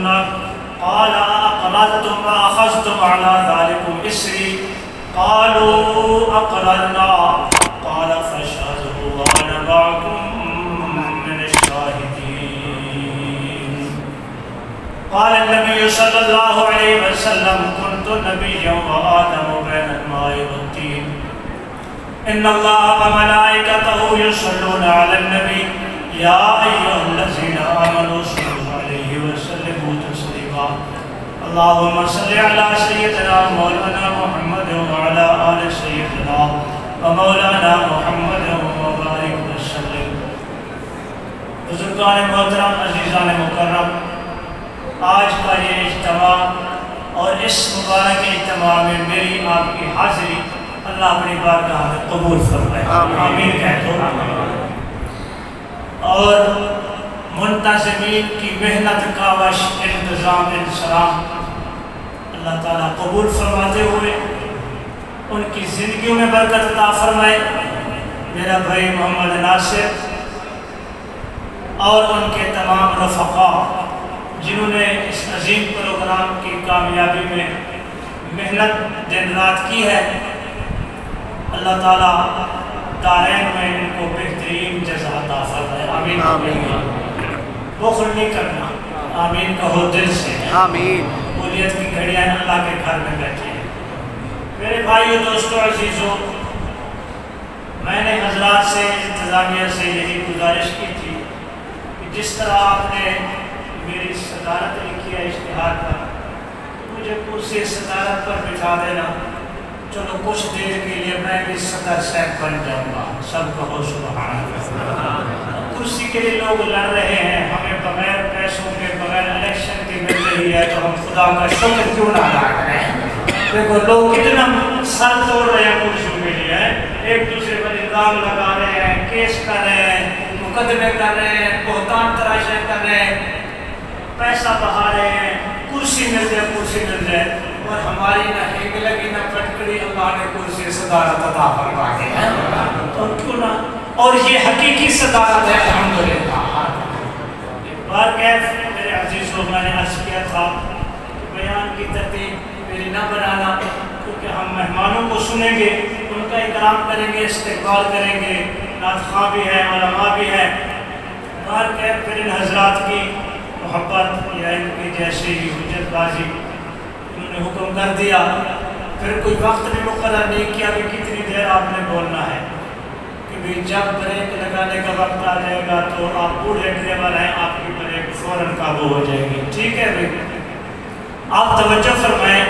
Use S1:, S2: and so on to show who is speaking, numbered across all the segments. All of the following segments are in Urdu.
S1: قال أقررتم وأخذتم على ذلكم إسري قالوا أقررنا قال فاشهدوا وأنا معكم من الشاهدين. قال النبي صلى الله عليه وسلم كنت نبيا وآدم بين الماء والطين إن الله وملائكته يصلون على النبي يا أيها الذين آمنوا صلوا عليه وسلموا تسليما. اللهم صل على سيدنا مولانا محمد وعلى آل سيدنا ومولانا محمد وبارك وسلم. بزرگان محترم، عزیزان مکرم، آج کا یہ اجتماع اور اس مبارک اجتماع میں میری آپ کی حاضری اللہ اپنی بارگاہ میں قبول فرمائے، آمین کہہ دو. اور منتظمین کی محنت کاوش انتظام انسلام اللہ تعالیٰ قبول فرماتے ہوئے ان کی زندگیوں میں برکت عطا فرمائے. میرا بھائی محمد ناصر اور ان کے تمام رفقاء جنہوں نے اس عظیم پروگرام کی کامیابی میں محنت دن رات کی ہے، اللہ تعالیٰ دارین میں ان کو بہترین جزا عطا فرمائے. آمین. بخل نہیں کرنا، آمین کہو دل سے. آمین. بولیت کی گھڑیاں اللہ کے گھر میں بیٹھے ہیں. میرے بھائیو، دوستو، عزیزو، میں نے حضرات سے، انتظامیہ سے یہی گزارش کی تھی کہ جس طرح آپ نے میری صدارت لکھی ہے اشتہار پر، مجھے کرسی صدارت پر بٹھا دینا. چلو کچھ دیر کے لیے میں بھی صدر صاحب بن جاؤں گا. سب کہو سبحان اللہ. کرسی کے لیے لوگ لڑ رہے ہیں، ہمیں بغیر پیسوں کے، بغیر الیکشن کے مل رہی ہے، تو ہم خدا کا شکر کیوں نہ ادا کریں؟ دیکھو لوگ کتنا سر توڑ رہے ہیں کرسیوں کے لیے، ایک دوسرے پر الزام لگا رہے ہیں، کیس کر رہے ہیں، مقدمے کر رہے ہیں، بہتان تراشیں کر رہے ہیں، پیسہ بہا رہے ہیں، کرسی مل جائے، کرسی مل جائے. اور ہماری نہ ہنگ لگی نہ پٹکڑی، اللہ نے کرسی صدارت عطا فرما دی ہے. اور کیوں نہ، اور یہ حقیقی صدارت ہے الحمدللہ. بار کیف میرے عزیزوں، میں نے عرض کیا تھا کہ بیان کی ترتیب میری نہ بنانا، کیونکہ ہم مہمانوں کو سنیں گے، ان کا اکرام کریں گے، استقبال کریں گے، نعت خواں بھی ہے، علماء بھی ہے. بار کیف پھر ان حضرات کی محبت یا ان کی جیسی حجت بازی انہوں نے حکم کر دیا. پھر کوئی وقت بھی مقرر نہیں کیا کہ کتنی دیر آپ نے بولنا ہے، کہ بھی جب بریک لگانے کا وقت آ جائے گا تو آپ بوڑھے ڈرائیور ہیں، آپ کی بریک فوراً قابو ہو جائے گی. ٹھیک ہے بھائی، آپ توجہ فرمائیں.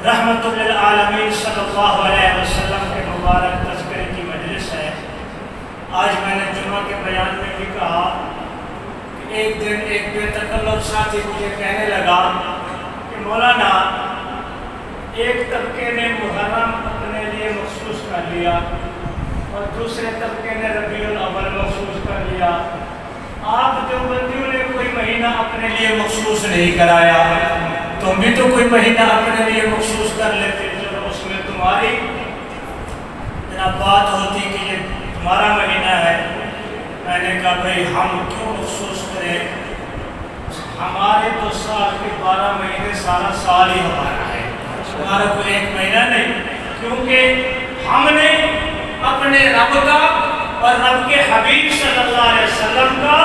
S1: رحمت للعالمین صلی اللہ علیہ وسلم کے مبارک تذکرے کی مجلس ہے. آج میں نے جمعہ کے بیان میں بھی کہا کہ ایک دن ایک بے تکلف ساتھی مجھے کہنے لگا کہ مولانا، ایک طبقے نے محرم اپنے لیے مخصوص کر لیا اور دوسرے طبقے نے ربیع الاول مخصوص کر لیا، آپ دیوبندیوں نے کوئی مہینہ اپنے لیے مخصوص نہیں کرایا، تم بھی تو کوئی مہینہ اپنے لیے مخصوص کر لیتے، چلو اس میں تمہاری جناب بات ہوتی کہ یہ تمہارا مہینہ ہے. میں نے کہا بھئی ہم کیوں مخصوص کریں، ہمارے تو سال کے 12 مہینے سارا سال ہی ہمارا ہے، ہمارا کوئی ایک مہینہ نہیں. کیونکہ ہم نے اپنے رب کا اور رب کے حبیب صلی اللہ علیہ وسلم کا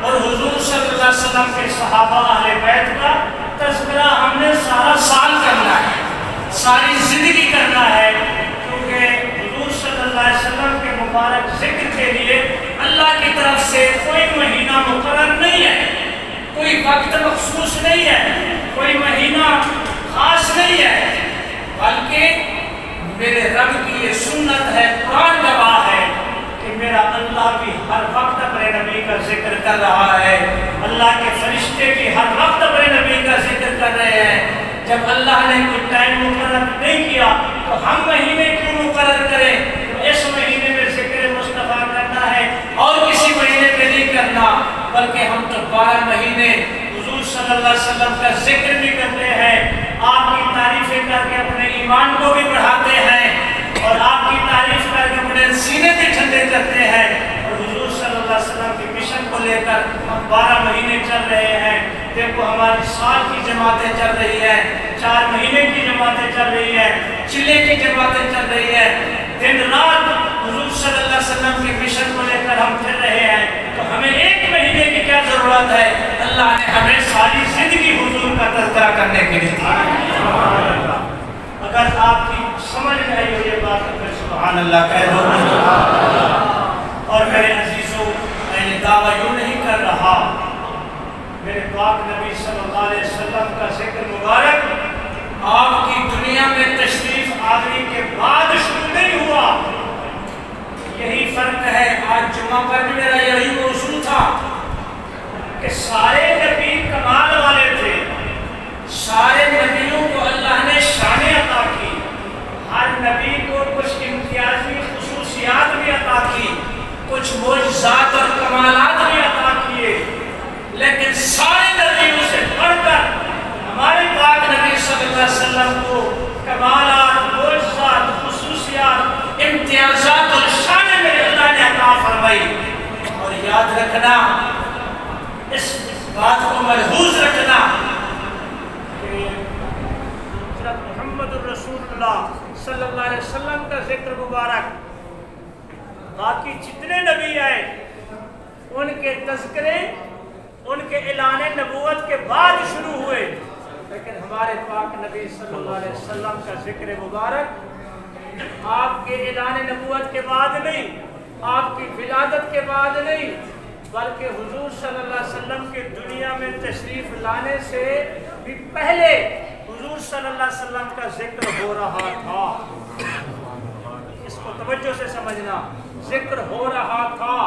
S1: اور حضور صلی اللہ علیہ وسلم کے صحابہ اہل بیت کا تذکرہ ہم نے سارا سال کرنا ہے، ساری زندگی کرنا ہے. کیونکہ حضور صلی اللہ علیہ وسلم کے مبارک ذکر کے لیے اللہ کی طرف سے کوئی مہینہ مقرر نہیں ہے، کوئی وقت مخصوص نہیں ہے، کوئی مہینہ خاص نہیں ہے، بلکہ میرے رب کی یہ سنت ہے، قرآن گواہ ہے کہ میرا اللہ بھی ہر وقت اپنے نبی کا ذکر کر رہا ہے، اللہ کے فرشتے بھی ہر وقت اپنے نبی کا ذکر کر رہے ہیں. جب اللہ نے کوئی ٹائم مقرر نہیں کیا تو ہم مہینے کیوں مقرر کریں؟ اس مہینے میں ذکر مصطفیٰ کرنا ہے اور کسی مہینے میں نہیں کرنا، بلکہ ہم تو 12 مہینے حضور صلی اللہ علیہ وسلم کا ذکر بھی کرتے ہیں، آپ کی تعریفیں کر کے اپنے ایمان کو بھی بڑھاتے ہیں اور آپ کی تعریف کر کے اپنے سینے بھی ٹھنڈے کرتے ہیں. اور حضور صلی اللہ علیہ وسلم کی مشن کو لے کر ہم 12 مہینے چل رہے ہیں. دیکھو ہماری سال کی جماعتیں چل رہی ہیں، 4 مہینے کی جماعتیں چل رہی ہیں، چلے کی جماعتیں چل رہی ہیں، دن رات حضور صلی اللہ علیہ وسلم کے مشن کو لے کر ہم پھر رہے ہیں، تو ہمیں 1 مہینے کی کیا ضرورت ہے؟ اللہ نے ہمیں ساری زندگی حضور کا تذکرہ کرنے کے لیے دی۔ اگر آپ کی سمجھ میں آئی ہو یہ بات تو پھر سبحان اللہ کہہ دو۔ اور میرے عزیزوں، میں یہ دعویٰ یوں نہیں کر رہا، میرے پاک نبی صلی اللہ علیہ وسلم کا ذکر مبارک آپ کی دنیا میں تشریف آوری کے بعد شروع نہیں ہوا۔ یہی فرق ہے، آج جمعہ پر بھی میرا یہی موضوع تھا کہ سارے نبی کمال والے تھے، سارے نبیوں کو اللہ نے شان عطا کی، ہر نبی کو کچھ امتیازی خصوصیات بھی عطا کی، کچھ معجزات اور کمالات بھی عطا کیے، لیکن سارے نبیوں سے بڑھ کر ہمارے پاک نبی صلی اللہ علیہ وسلم کو کمالات، معجزات، خصوصیات، امتیازات اور شان میں اللہ نے عطا فرمائی۔ اور یاد رکھنا، اس بات کو ملحوظ رکھنا کہ حضرت محمد الرسول اللہ صلی اللہ علیہ وسلم کا ذکر مبارک باقی جتنے نبی آئے ان کے تذکرے ان کے اعلان نبوت کے بعد شروع ہوئے، لیکن ہمارے پاک نبی صلی اللہ علیہ وسلم کا ذکر مبارک آپ کے اعلان نبوت کے بعد نہیں، آپ کی ولادت کے بعد نہیں، بلکہ حضور صلی اللہ علیہ وسلم کے دنیا میں تشریف لانے سے بھی پہلے حضور صلی اللہ علیہ وسلم کا ذکر ہو رہا تھا۔ اس کو توجہ سے سمجھنا، ذکر ہو رہا تھا۔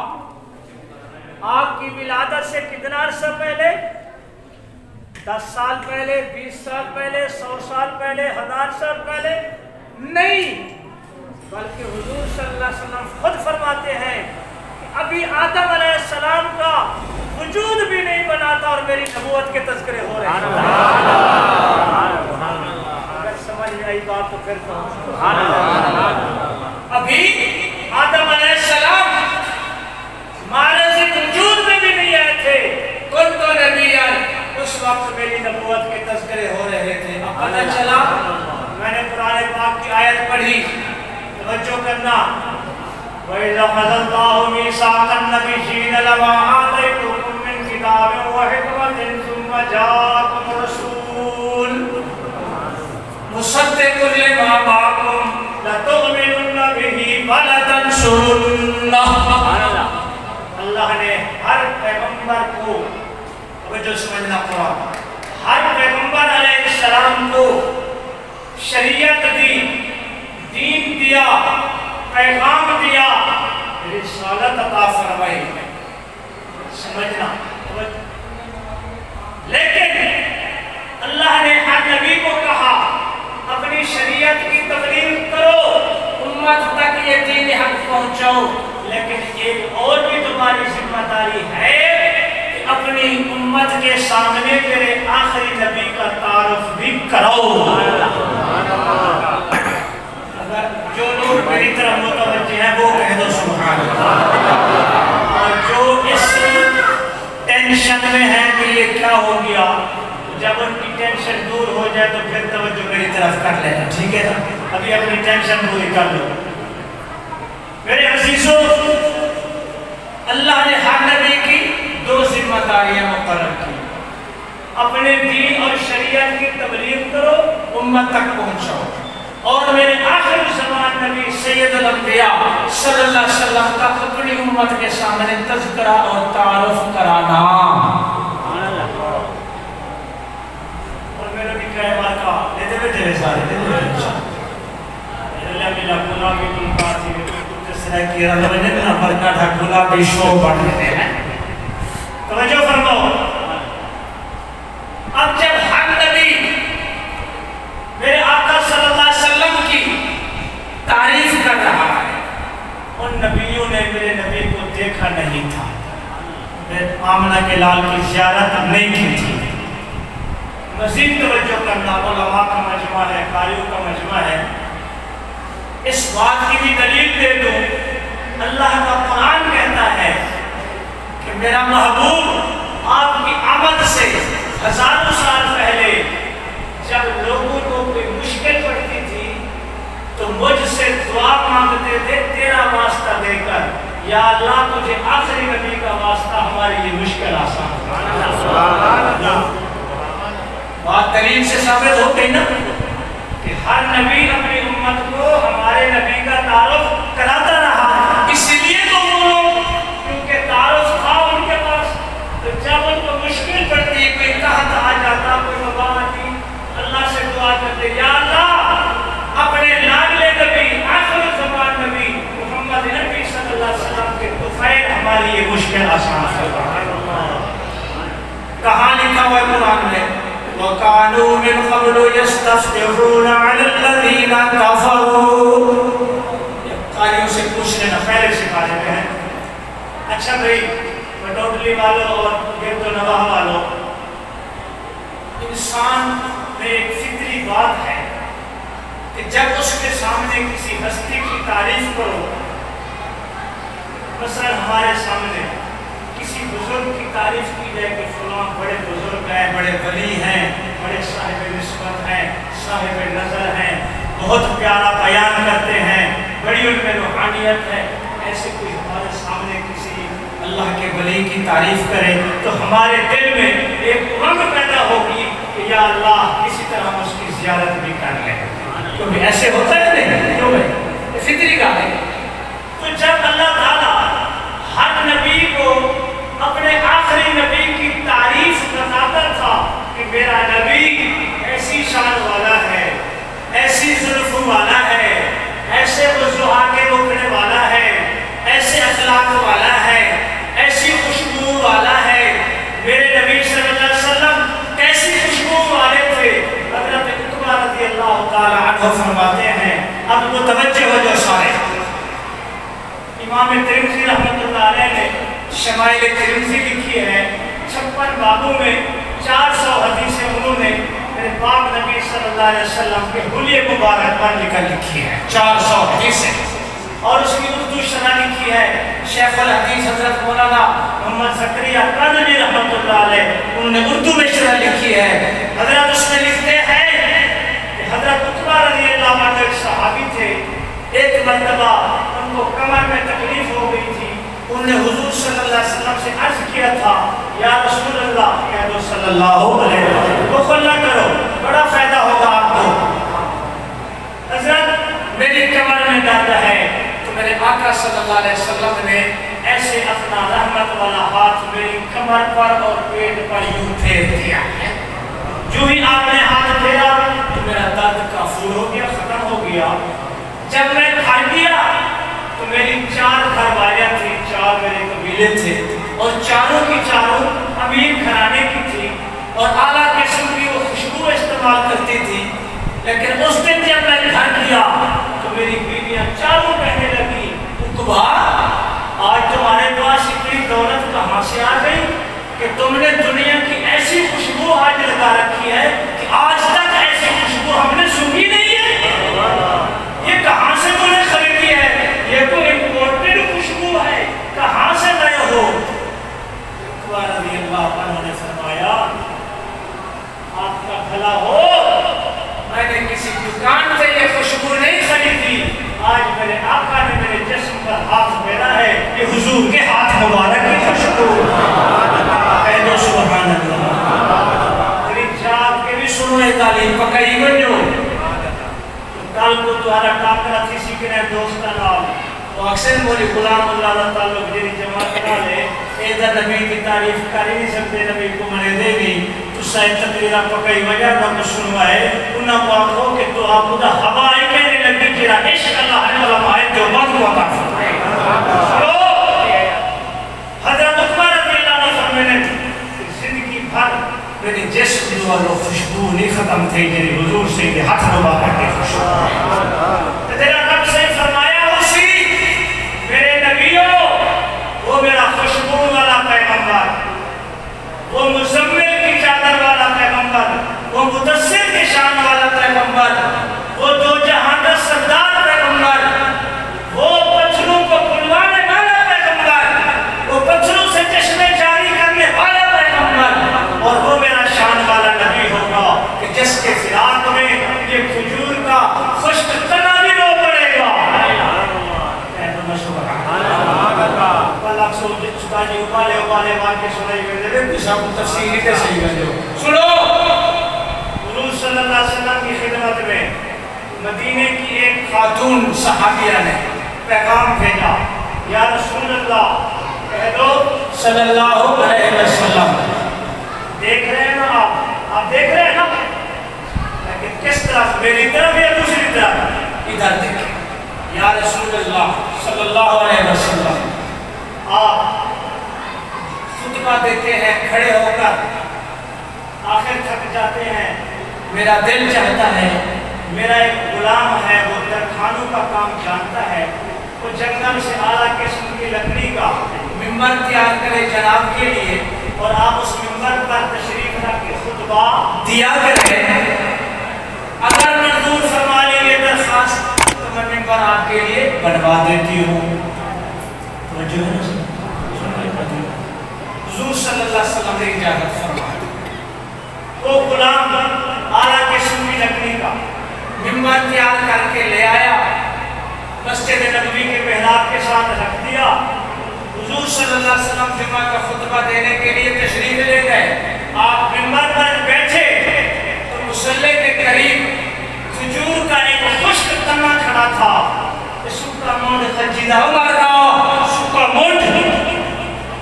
S1: آپ کی ولادت سے کتنا عرصہ پہلے؟ 10 سال پہلے، 20 سال پہلے، 100 سال پہلے، 1000 سال پہلے نہیں، بلکہ حضور صلی اللہ علیہ وسلم خود فرماتے ہیں کہ ابھی آدم علیہ السلام کا وجود بھی نہیں بنا تھا اور میری نبوت کے تذکرے ہو رہے ہیں۔ اگر سمجھ میں آئی بات تو پھر کہوں ابھی آدم علیہ السلام معرض وجود میں بھی نہیں آئے تھے، کنت نبیًا، اس وقت میری نبوت کے تذکرے ہو رہے تھے۔ اب پتہ چلا، میں نے قرآن پاک کی آیت پڑھی، توجہ کرنا، وَإِذَا أَخَذَ اللَّهُ مِيثَاقَ النَّبِيِّينَ لَمَا آتَيْتُكُم مِّن كِتَابٍ وَحِكْمَةٍ ثُمَّ جَاءَكُمْ رَسُولٌ مُصَدِّقٌ لِّمَا مَعَكُمْ لَتُؤْمِنُنَّ بِهِ وَلَتَنصُرُنَّهُ۔ اللہ نے ہر پیغمبر کو، توجہ سمجھنا قرآن، ہر پیغمبر علیہ السلام کو شریعت دی، دین دیا، پیغام دیا، رسالت عطا فرمائی، سمجھنا۔ لیکن اللہ نے ہر نبی کو کہا اپنی شریعت کی تبلیغ کرو، امت تک یہ دین حق پہنچاؤ، لیکن ایک اور بھی تمہاری ذمہ داری ہے کہ اپنی امت کے سامنے میرے آخری نبی کا تعارف بھی کراؤ۔ اگر جو لوگ میری طرف متوجہ ہیں وہ کہہ دو سبحان اللہ، اور جو اس ٹینشن میں ہیں کہ یہ کیا ہو گیا، جب ان کی ٹینشن دور ہو جائے تو پھر توجہ میری طرف کر لینا، ٹھیک ہے نا؟ ابھی اپنی ٹینشن پوری کر لو۔ میرے عزیزوں، اللہ نے ہر نبی کی 2 ذمہ داریاں مقرر کی، اپنے دین اور شریعت کی تبلیغ کرو، امت تک پہنچاؤ، اور میرے آخر زمان نبی سید الانبیاء صلی اللہ علیہ وسلم کا اپنی امت کے سامنے تذکرہ اور تعارف کرانا۔ اور میرے بھی کہے مارکا لیتے بیٹھے سارے اللہ ملا گناہ کی تم پاسی میں تجھے سرائے کی رضا میں نبنا برکہ ڈھا گناہ کی شو بڑھ لیتے ہیں۔ توجہ فرماؤ، اب جب ہر نبی میرے آقا صلی اللہ علیہ وسلم کی تعریف کر رہا ہے، ان نبیوں نے میرے نبی کو دیکھا نہیں تھا، آمنہ کے لال کی زیارت نہیں کی تھی۔ مزید توجہ کرنا، علماء کا مجمع ہے، قاریوں کا مجمع ہے، اس بات کی بھی دلیل دے دو، اللہ کا قرآن کہتا ہے کہ میرا محبوب آپ کی آمد سے ہزاروں سال پہلے جب لوگوں کو کوئی مشکل پڑتی تھی تو مجھ سے دعا مانگتے تھے تیرا واسطہ دے کر، یا اللہ تجھے آخری نبی کا واسطہ ہماری یہ مشکل آسان کر۔ بات دلیل سے ثابت ہو گئی نا کہ ہر نبی اپنی امت کو ہمارے نبی کا تعارف کراتا رہا، اس لیے تو وہ لوگ کیونکہ تعارف تھا ان کے پاس، تو جب ان کو مشکل پڑتی کوئی قحط آ جاتا، کوئی وبا آتی، اللہ سے دعا کرتے یا اللہ اپنے لاڈلے نبی آخر زمان نبی محمد نبی صلی اللہ علیہ وسلم کے طفیل ہماری یہ مشکل آسان فرما۔ کہاں لکھا ہوا ہے قرآن میں وَقَالُوا مِن قَبْلُ يَسْتَفْتِحُونَ عَلَى الَّذِينَ كَفَرُوا۔ قاریوں سے پوچھ لینا پہلے سکھانے میں ہے۔ اچھا بھئی بٹوٹلی والوں اور گرد و نواح والوں، انسان میں ایک فطری بات ہے کہ جب اس کے سامنے کسی ہستی کی تعریف کرو، مثلا ہمارے سامنے کسی بزرگ کی تعریف کی جائے کہ فلاں بڑے بزرگ ہیں، بڑے ولی ہیں، بڑے صاحب نسبت ہیں، صاحب نظر ہیں، بہت پیارا بیان کرتے ہیں، بڑی ان میں روحانیت ہے، ایسے کوئی ہمارے سامنے کسی اللہ کے ولی کی تعریف کرے تو ہمارے دل میں ایک امنگ پیدا ہوگی کہ یا اللہ کسی طرح ہم اس کی زیارت بھی کر لیں، کیونکہ ایسے ہوتا ہے نہیں کیوں بھائی فطری کا ہے۔ تو جب اللہ تعالیٰ ہر نبی کو اپنے آخری نبی کی تعریف بتاتا تھا کہ میرا نبی ایسی شان والا ہے، ایسی زلف والا ہے، ایسے وضو آگے روکنے والا ہے، ایسے اخلاق والا ہے، ایسی خوشبو والا ہے، میرے نبی صلی اللہ علیہ وسلم کیسی خوشبو والے تھے، حضرت عتبہ رضی اللہ تعالیٰ عنہ فرماتے ہیں۔ اب متوجہ ہو جو سارے، امام ترمذی رحمۃ اللہ علیہ نے شمائل ترمذی لکھی ہے، 56 بابوں میں 400 حدیثیں انہوں نے میرے پاک نبی صلی اللہ علیہ وسلم کے حلیے مبارک پر لکھی ہے، 400 حدیثیں، اور اس کی اردو شرح لکھی ہے شیخ الحدیث حضرت مولانا محمد زکریا قادری رحمۃ اللہ علیہ، انہوں نے اردو میں شرح لکھی ہے۔ حضرت اس میں لکھتے ہیں کہ حضرت عتبہ رضی اللہ عنہ ایک صحابی تھے، ایک مرتبہ ان کو کمر میں تکلیف ہو گئی تھی، انہوں نے حضور صلی اللہ علیہ وسلم سے عرض کیا تھا یا رسول اللہ کہہ دو صلی اللہ علیہ وسلم وہ خلا کرو بڑا فائدہ ہوگا آپ کو، حضرت میری کمر میں درد ہے، تو میرے آقا صلی اللہ علیہ وسلم نے ایسے اپنا رحمت والا ہاتھ میری کمر پر اور پیٹ پر یوں پھیر دیا، جو ہی آپ نے ہاتھ پھیرا تو میرا درد کافور ہو گیا، ختم ہو گیا۔ جب میں کھا گیا تو میری 4 گھر والیاں تھی، 4 میرے قبیلے تھے، اور چاروں کی چاروں امیر گھرانے کی تھی اور اعلیٰ قسم کی وہ خوشبو استعمال کرتی تھی، لیکن اس دن جب میں گھر گیا تو میری بیویاں چاروں کہنے لگی عتبہ آج تمہارے پاس اتنی دولت کہاں سے آ گئی کہ تم نے دنیا کی ایسی خوشبو آج لگا رکھی ہے کہ آج تک ایسی خوشبو ہم نے سنی نہیں ہے، یہ کہاں سے تم نے خریدی ہے، یہ تو امپورٹڈ خوشبو ہے، کہاں سے لائے ہو؟ عتبہ رضی اللہ عنہ نے فرمایا آپ کا بھلا ہو، میں نے کسی دکان سے یہ خوشبو نہیں خریدی، آج میرے آقا نے میرے جسم پر ہاتھ پھیرا ہے، یہ حضور کے ہاتھ مبارک کی خوشبو ہے، جو سبحان اللہ تیری جاب کے بھی سنوے تعلیم پکائی بنو کل کو دوارا ٹاکرا تھی سیکھنے دوستہ نام وہ اکثر مولی غلام اللہ تعلق جنی جماعت کرا لے ایدہ نبی کی تعریف کری نہیں سکتے، نبی کو منے دے گی تو سائے تقریرہ پکائی وجہ نہ سنوائے انہاں کو آنکھوں کہ تو آپ خدا ہوائی کہنے لگی جرا عشق اللہ عنہ علماء جو بات کو عطا فرمائے۔ حضرت عتبہ رضی اللہ عنہ فرمانے زندگی بھر میری جسم جو وہ خوشبو نہیں ختم تھی جنہی حضور سے کہ ہاتھ مبارک کی خوشبو تیرا رب سے فرمایا اسی میرے نبیوں وہ میرا خوشبو والا پیغمبر، وہ مزمل کی چادر والا پیغمبر، وہ مدثر کی شان والا پیغمبر، وہ دو جہاں کا سردار پیغمبر، وہ پتھروں کو پلوانے والا پیغمبر، وہ پتھروں سے چشمے جاری کرنے والا پیغمبر، اور وہ میرا شان استاد جی ابالے واقع سنائی گئے دے کسا کو تفسیری تے صحیح گئے سنو حضور صلی اللہ علیہ وسلم کی خدمت میں مدینے کی ایک خاتون صحابیہ نے پیغام بھیجا یا رسول اللہ کہہ دو صلی اللہ علیہ وسلم دیکھ رہے ہیں نا آپ دیکھ رہے ہیں نا لیکن کس طرف میری طرف یا دوسری طرف ادھر دیکھیں یا رسول اللہ صلی اللہ علیہ وسلم آپ خطبہ دیتے ہیں کھڑے ہو کر آخر تھک جاتے ہیں میرا دل چاہتا ہے میرا ایک غلام ہے وہ درخانوں کا کام جانتا ہے وہ جنگل سے اعلیٰ قسم کی لکڑی کا ممبر تیار کرے جناب کے لیے اور آپ اس ممبر پر تشریف رکھ کے خطبہ دیا کریں اگر منظور فرما لیں یہ درخواست تو میں ممبر آپ کے لیے بنوا دیتی ہوں توجہ ہے حضور صلی اللہ علیہ وسلم نے اجازت فرمائی وہ غلام اعلیٰ قسم کی لکڑی کا ممبر تیار کر کے لے آیا مسجد نبوی کے محراب کے ساتھ رکھ دیا حضور صلی اللہ علیہ وسلم جمعہ کا خطبہ دینے کے لیے تشریف لے گئے آپ ممبر پر بیٹھے تو مصلی کے قریب کھجور کا ایک خشک تنا کھڑا تھا سکا مونڈ خجیدہ مارکا سکا مونڈ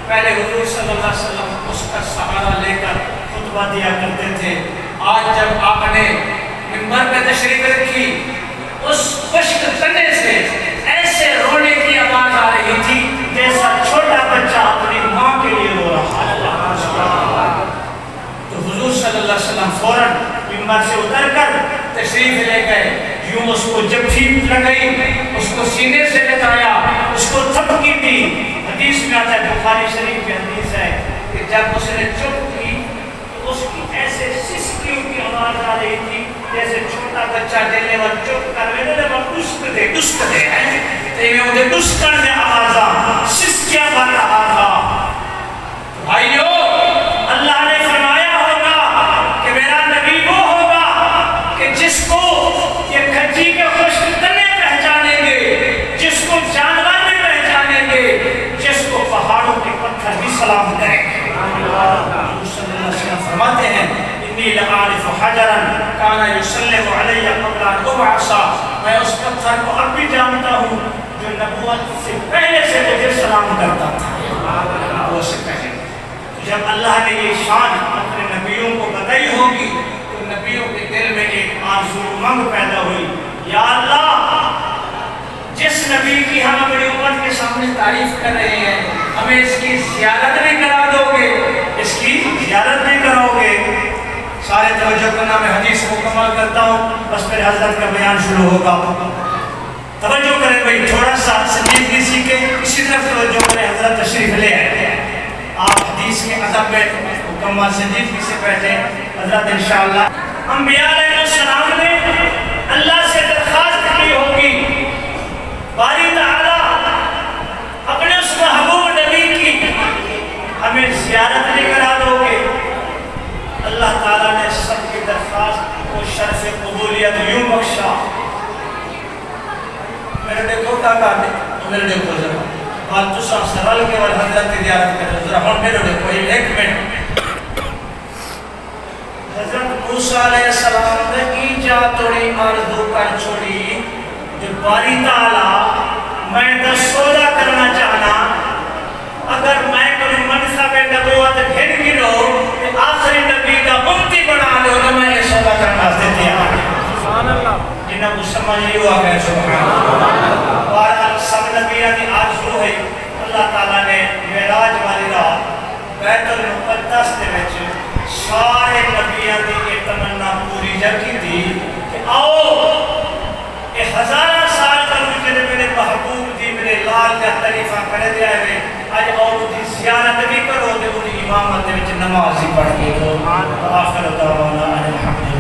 S1: پہلے حضور صلی اللہ علیہ وسلم اس کا سہارا لے کر خطبہ دیا کرتے تھے آج جب آپ نے ممبر پہ تشریف رکھی اس خشک تنے سے ایسے رونے کی آواز آ رہی تھی جیسا چھوٹا بچہ اپنی ماں کے لیے رو رہا ہے تو حضور صلی اللہ علیہ وسلم فوراً ممبر سے اتر کر تشریف لے گئے یوں اس کو جپھی لگائی اس کو سینے سے لگایا اس کو تھپکی دی حدیث میں آتا ہے بخاری شریف کی حدیث ہے کہ جب اس نے چپ کی تو اس کی ایسے سسکیوں کی آواز آ رہی تھی جیسے چھوٹا بچہ دلے وہ چپ کر رہے دے وہ ڈسک دے تے میں مجھے ڈسکن میں آوازاں سسکیاں بن رہا تھا بھائیو اللہ نے فرمایا ہوگا کہ میرا نبی وہ ہوگا کہ جس کو یہ کھجی کے خشک تنے پہچانیں گے جس کو جانور بھی پہچانیں گے جس کو پہاڑوں کے پتھر بھی سلام کریں گے حضور صلی اللہ علیہ وسلم فرماتے ہیں انی لعارف حجرا کانا یسلم علی قبل ان ابعث میں اس پتھر کو اب بھی جانتا ہوں جو نبوت سے پہلے سے مجھے سلام کرتا تھا وہ سے پہلے جب اللہ نے یہ شان اپنے نبیوں کو بتائی ہوگی تو نبیوں کے دل میں ایک آرزو منگ پیدا ہوئی یا اللہ جس نبی کی ہم اپنی امت کے سامنے تعریف کر رہے ہیں ہمیں اس کی زیارت نہیں کرا دو گے اس کی زیارت نہیں کرو گے سارے توجہ کرنا میں حدیث کو مکمل کرتا ہوں بس پھر حضرت کا بیان شروع ہوگا توجہ کریں بھئی تھوڑا سا سنجیدگی سیکھیں اسی طرف توجہ کریں حضرت تشریف لے آئے آپ حدیث کے ادب میں مکمل سنجیدگی سے بیٹھیں حضرت انشاءاللہ انبیاء علیہ السلام نے اللہ سے درخواست کی ہوگی باری تعالیٰ اپنے اس محبوب نبی کی ہمیں زیارت نہیں کرا دو گے اللہ تعالیٰ نے سب کی درخواست کو شرف قبولیت یوں بخشا میرے دیکھو کا کہتے میرے دیکھو ذرا بات تو سب سرال کے والے حضرت کی زیارت کرے ذرا ہون میرے دیکھو ایک منٹ حضرت موسیٰ علیہ السلام نے ایجا توڑی آرزو کر چھوڑی جو باری تعالیٰ میں دا سودا کرنا چاہنا اگر میں کوئی منصب نبوت پھر گنو کہ آخری نبی کا امتی بنا لو تو میں یہ سودا کرنا دیتی ہیں سبحان اللہ جنہاں کو سمجھ ہوا ہے سبحان اللہ بارحال سب نبیان کی آرزو ہے اللہ تعالیٰ نے معراج والی رات بیت المقدس دے وچ سارے نبیان کی ایک تمنا پوری جگی تھی کہ آؤ اے ہزارہ سال کا مجھے میرے محبوب دی میرے لال کا طریفہ کرے دیا ہے آج اور دی زیارت بھی کرو دے انہی امامت دے وچ نمازی پڑھ کے تو آخر دعوانا الحمد